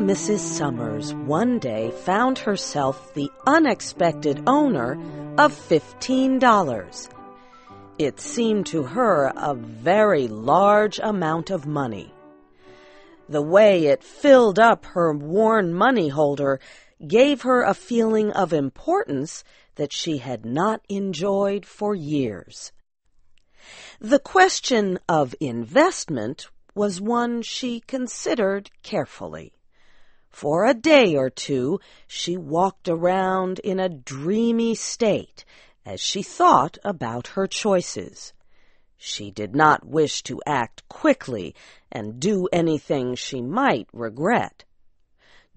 Mrs. Sommers one day found herself the unexpected owner of $15. It seemed to her a very large amount of money. The way it filled up her worn money holder gave her a feeling of importance that she had not enjoyed for years. The question of investment was one she considered carefully. For a day or two, she walked around in a dreamy state as she thought about her choices. She did not wish to act quickly and do anything she might regret.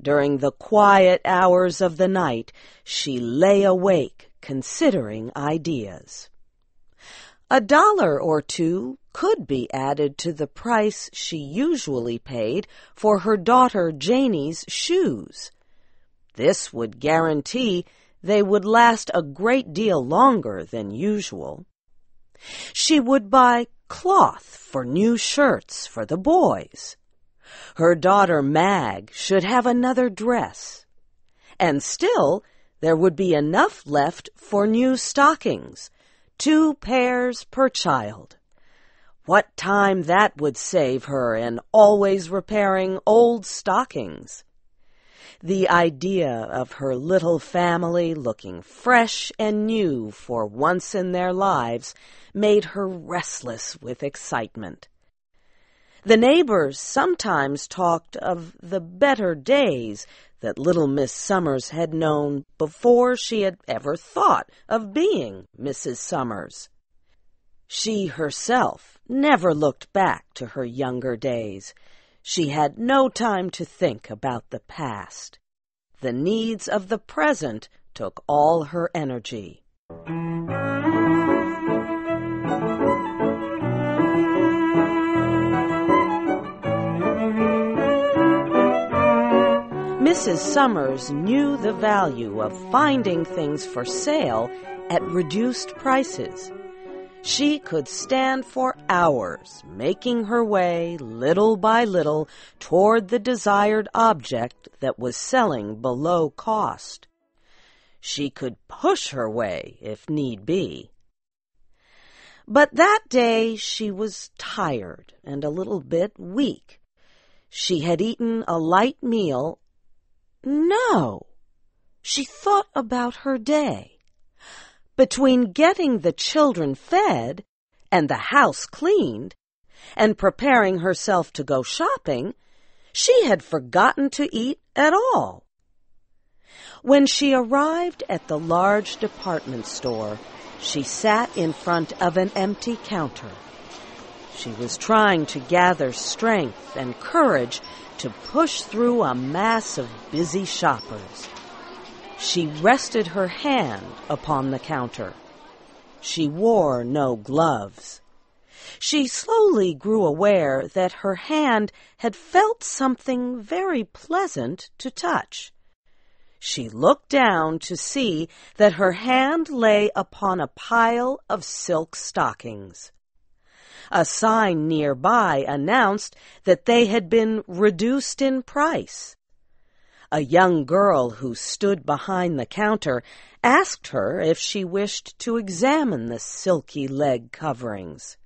During the quiet hours of the night, she lay awake considering ideas. $1 or $2 could be added to the price she usually paid for her daughter Janie's shoes. This would guarantee they would last a great deal longer than usual. She would buy cloth for new shirts for the boys. Her daughter Mag should have another dress. And still, there would be enough left for new stockings, 2 pairs per child. What time that would save her in always repairing old stockings. The idea of her little family looking fresh and new for once in their lives made her restless with excitement. The neighbors sometimes talked of the better days that little Miss Sommers had known before she had ever thought of being Mrs. Sommers. She herself never looked back to her younger days. She had no time to think about the past. The needs of the present took all her energy. Mrs. Sommers knew the value of finding things for sale at reduced prices. She could stand for hours, making her way little by little toward the desired object that was selling below cost. She could push her way if need be. But that day she was tired and a little bit weak. She had eaten a light meal. No, she thought about her day. Between getting the children fed and the house cleaned and preparing herself to go shopping, she had forgotten to eat at all. When she arrived at the large department store, she sat in front of an empty counter. She was trying to gather strength and courage to push through a mass of busy shoppers. She rested her hand upon the counter. She wore no gloves. She slowly grew aware that her hand had felt something very pleasant to touch. She looked down to see that her hand lay upon a pile of silk stockings. A sign nearby announced that they had been reduced in price. A young girl who stood behind the counter asked her if she wished to examine the silky leg coverings.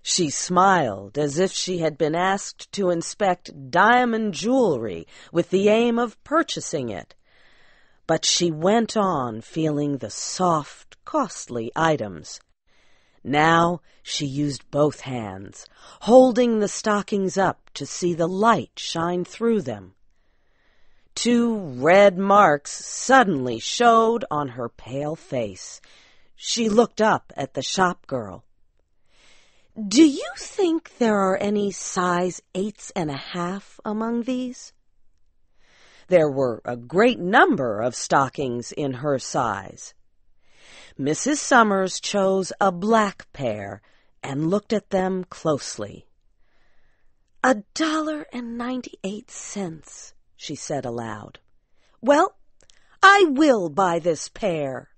She smiled as if she had been asked to inspect diamond jewelry with the aim of purchasing it. But she went on feeling the soft, costly items. Now she used both hands, holding the stockings up to see the light shine through them. 2 red marks suddenly showed on her pale face. She looked up at the shop girl. "Do you think there are any size 8.5 among these?" There were a great number of stockings in her size. Mrs. Sommers chose a black pair and looked at them closely. $1.98, she said aloud. "Well, I will buy this pair."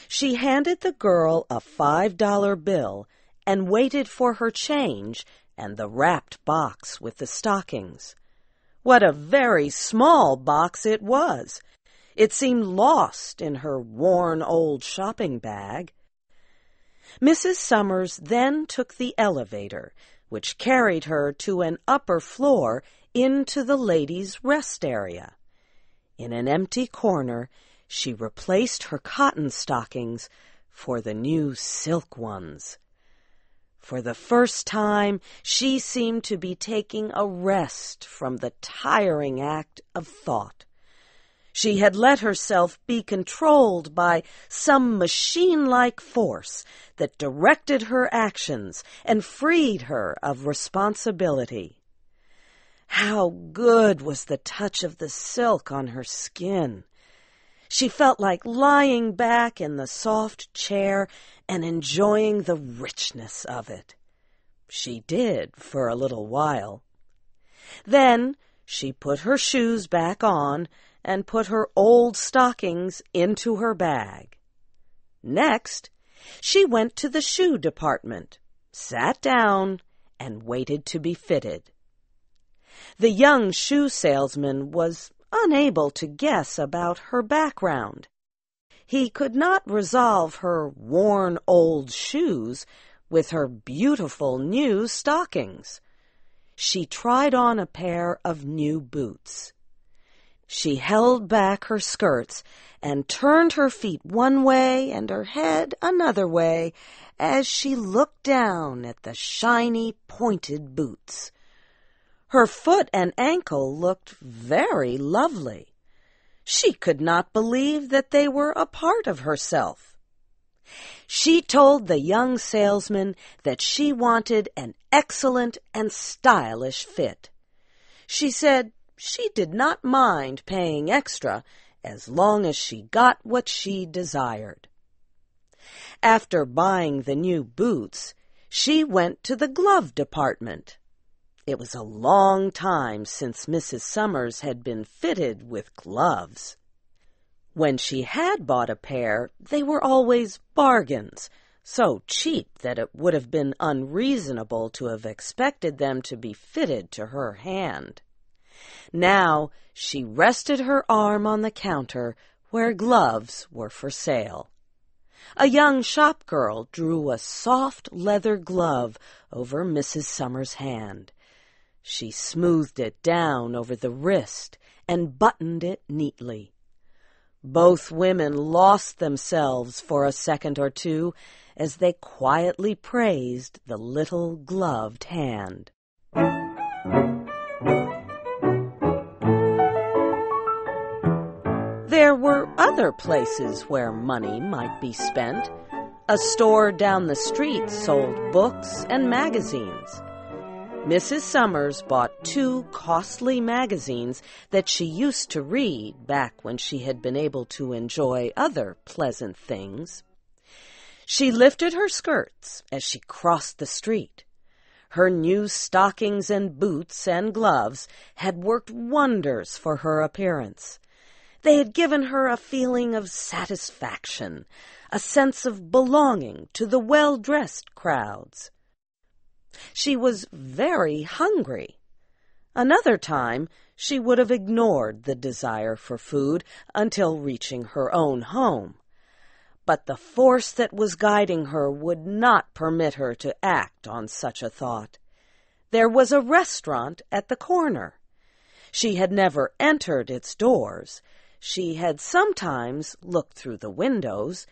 She handed the girl a $5 bill and waited for her change and the wrapped box with the stockings. What a very small box it was! It seemed lost in her worn old shopping bag. Mrs. Sommers then took the elevator, which carried her to an upper floor into the ladies' rest area. In an empty corner, she replaced her cotton stockings for the new silk ones. For the first time, she seemed to be taking a rest from the tiring act of thought. She had let herself be controlled by some machine-like force that directed her actions and freed her of responsibility. How good was the touch of the silk on her skin! She felt like lying back in the soft chair and enjoying the richness of it. She did for a little while. Then she put her shoes back on and put her old stockings into her bag. Next, she went to the shoe department, sat down, and waited to be fitted. The young shoe salesman was unable to guess about her background. He could not resolve her worn old shoes with her beautiful new stockings. She tried on a pair of new boots. She held back her skirts and turned her feet one way and her head another way as she looked down at the shiny, pointed boots. Her foot and ankle looked very lovely. She could not believe that they were a part of herself. She told the young salesman that she wanted an excellent and stylish fit. She said she did not mind paying extra as long as she got what she desired. After buying the new boots, she went to the glove department. It was a long time since Mrs. Sommers had been fitted with gloves. When she had bought a pair, they were always bargains, so cheap that it would have been unreasonable to have expected them to be fitted to her hand. Now she rested her arm on the counter where gloves were for sale. A young shop girl drew a soft leather glove over Mrs. Sommers' hand. She smoothed it down over the wrist and buttoned it neatly. Both women lost themselves for a second or two as they quietly praised the little gloved hand. There were other places where money might be spent. A store down the street sold books and magazines. Mrs. Sommers bought 2 costly magazines that she used to read back when she had been able to enjoy other pleasant things. She lifted her skirts as she crossed the street. Her new stockings and boots and gloves had worked wonders for her appearance. They had given her a feeling of satisfaction, a sense of belonging to the well-dressed crowds. She was very hungry. Another time, she would have ignored the desire for food until reaching her own home. But the force that was guiding her would not permit her to act on such a thought. There was a restaurant at the corner. She had never entered its doors. She had sometimes looked through the windows.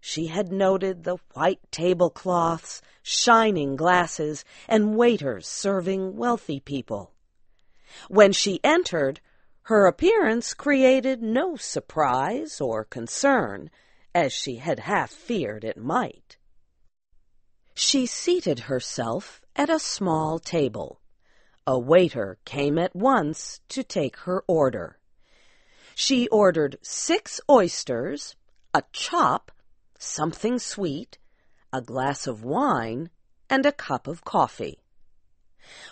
She had noted the white tablecloths, shining glasses, and waiters serving wealthy people. When she entered, her appearance created no surprise or concern, as she had half feared it might. She seated herself at a small table. A waiter came at once to take her order. She ordered 6 oysters, a chop, something sweet, a glass of wine, and a cup of coffee.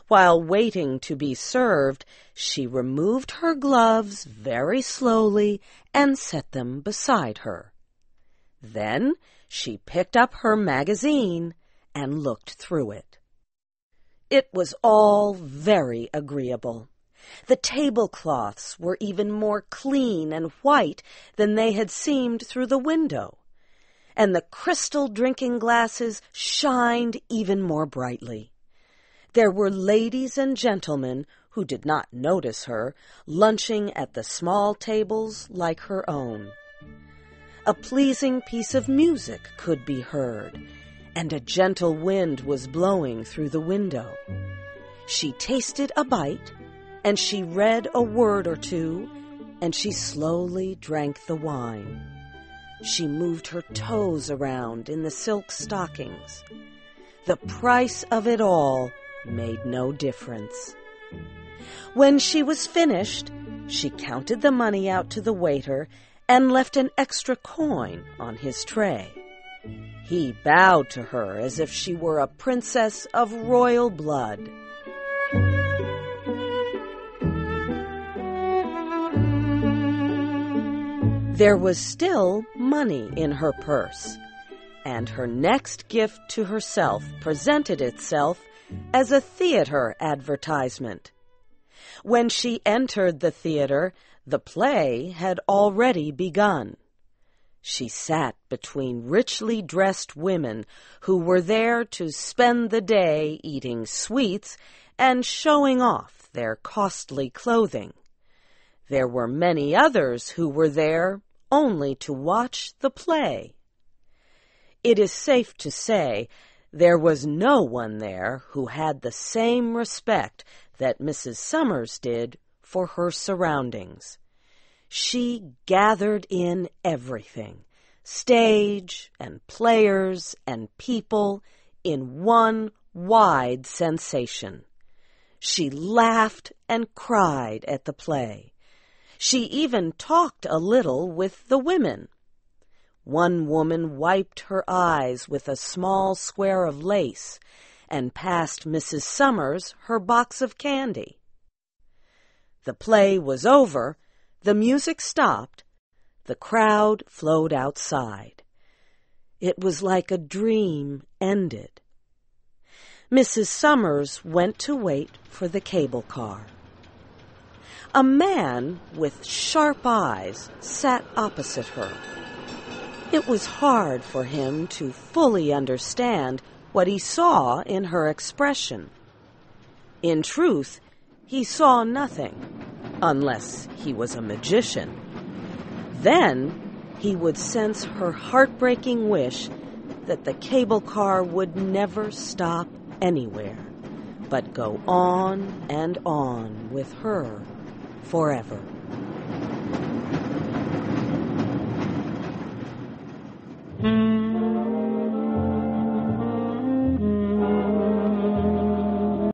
While waiting to be served, she removed her gloves very slowly and set them beside her. Then she picked up her magazine and looked through it. It was all very agreeable. The tablecloths were even more clean and white than they had seemed through the window, and the crystal drinking glasses shined even more brightly. There were ladies and gentlemen who did not notice her, lunching at the small tables like her own. A pleasing piece of music could be heard, and a gentle wind was blowing through the window. She tasted a bite, and she read a word or two, and she slowly drank the wine. She moved her toes around in the silk stockings. The price of it all made no difference. When she was finished, she counted the money out to the waiter and left an extra coin on his tray. He bowed to her as if she were a princess of royal blood. There was still money in her purse, and her next gift to herself presented itself as a theater advertisement. When she entered the theater, the play had already begun. She sat between richly dressed women who were there to spend the day eating sweets and showing off their costly clothing. There were many others who were there only to watch the play. It is safe to say there was no one there who had the same respect that Mrs. Sommers did for her surroundings. She gathered in everything, stage and players and people, in one wide sensation. She laughed and cried at the play. She even talked a little with the women. One woman wiped her eyes with a small square of lace and passed Mrs. Sommers her box of candy. The play was over, the music stopped, the crowd flowed outside. It was like a dream ended. Mrs. Sommers went to wait for the cable car. A man with sharp eyes sat opposite her. It was hard for him to fully understand what he saw in her expression. In truth, he saw nothing, unless he was a magician. Then he would sense her heartbreaking wish that the cable car would never stop anywhere, but go on and on with her forever.